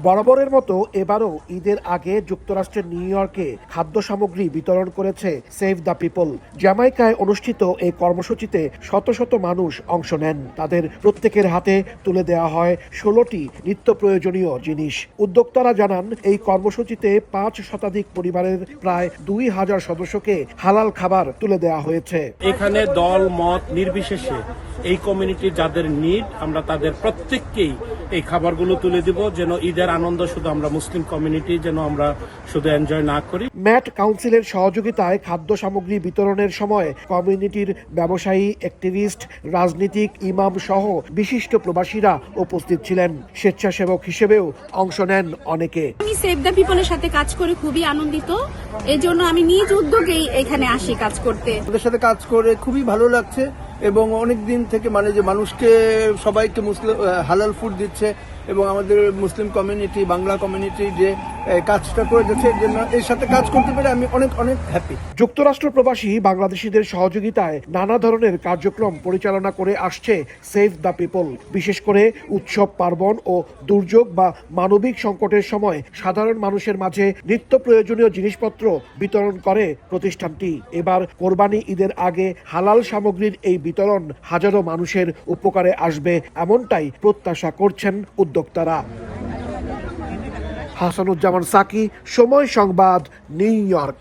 বরাবরের মতো এবারও ঈদের আগে যুক্তরাষ্ট্রের নিউ ইয়র্কে খাদ্য সামগ্রী বিতরণ করেছে সেভ দ্য পিপল। জ্যামাইকায় অনুষ্ঠিত এই কর্মসূচিতে শত শত মানুষ অংশ নেন। তাদের প্রত্যেকের হাতে তুলে দেওয়া হয় 16টি নিত্য প্রয়োজনীয় জিনিস। উদ্যোক্তারা জানান, এই কর্মসূচিতে 5 শতাধিক পরিবারের প্রায় 2000 সদস্যকে হালাল খাবার তুলে দেওয়া হয়েছে। এখানে দল মত নির্বিশেষে এই কমিউনিটির যাদের নিড, আমরা তাদের প্রত্যেককেই এই খাবারগুলো তুলে দিব, যেন ঈদের আনন্দ শুধু আমরা মুসলিম কমিউনিটি যেন আমরা শুধু এনজয় না করি। ম্যাট কাউন্সিলের সহযোগিতায় খাদ্য সামগ্রী বিতরণের সময় কমিউনিটির ব্যবসায়ী, অ্যাক্টিভিস্ট, রাজনীতিক, ইমাম সহ বিশিষ্ট প্রবাসীরা উপস্থিত ছিলেন। স্বেচ্ছাসেবক হিসেবেও অংশ নেন অনেকে। আমি সেভ দ্য পিপলের সাথে কাজ করে খুবই আনন্দিত। এজন্য আমি নিজ উদ্যোগেই এখানে আসি কাজ করতে। ওদের সাথে কাজ করে খুবই ভালো লাগছে এবং অনেক দিন থেকে যে মানুষকে সবাইকে মুসলিম হালাল ফুড দিচ্ছে এবং আমাদের মুসলিম কমিউনিটি, বাংলা কমিউনিটি যে কাজটা করে যাচ্ছে, এর জন্য এর সাথে কাজ করতে পেরে আমি অনেক অনেক হ্যাপি। যুক্তরাষ্ট্র প্রবাসী বাংলাদেশিদের সহযোগিতায় নানা ধরনের কার্যক্রম পরিচালনা করে আসছে সেভ দ্য পিপল। বিশেষ করে উৎসব, পার্বণ ও দুর্যোগ বা মানবিক সংকটের সময় সাধারণ মানুষের মাঝে নিত্য প্রয়োজনীয় জিনিসপত্র বিতরণ করে প্রতিষ্ঠানটি। এবার কোরবানি ঈদের আগে হালাল সামগ্রীর এই বিতরণ হাজারো মানুষের উপকারে আসবে, এমনটাই প্রত্যাশা করছেন উদ্যোক্তারা। হাসানুজ্জামান সাকি, সময় সংবাদ, নিউ ইয়র্ক।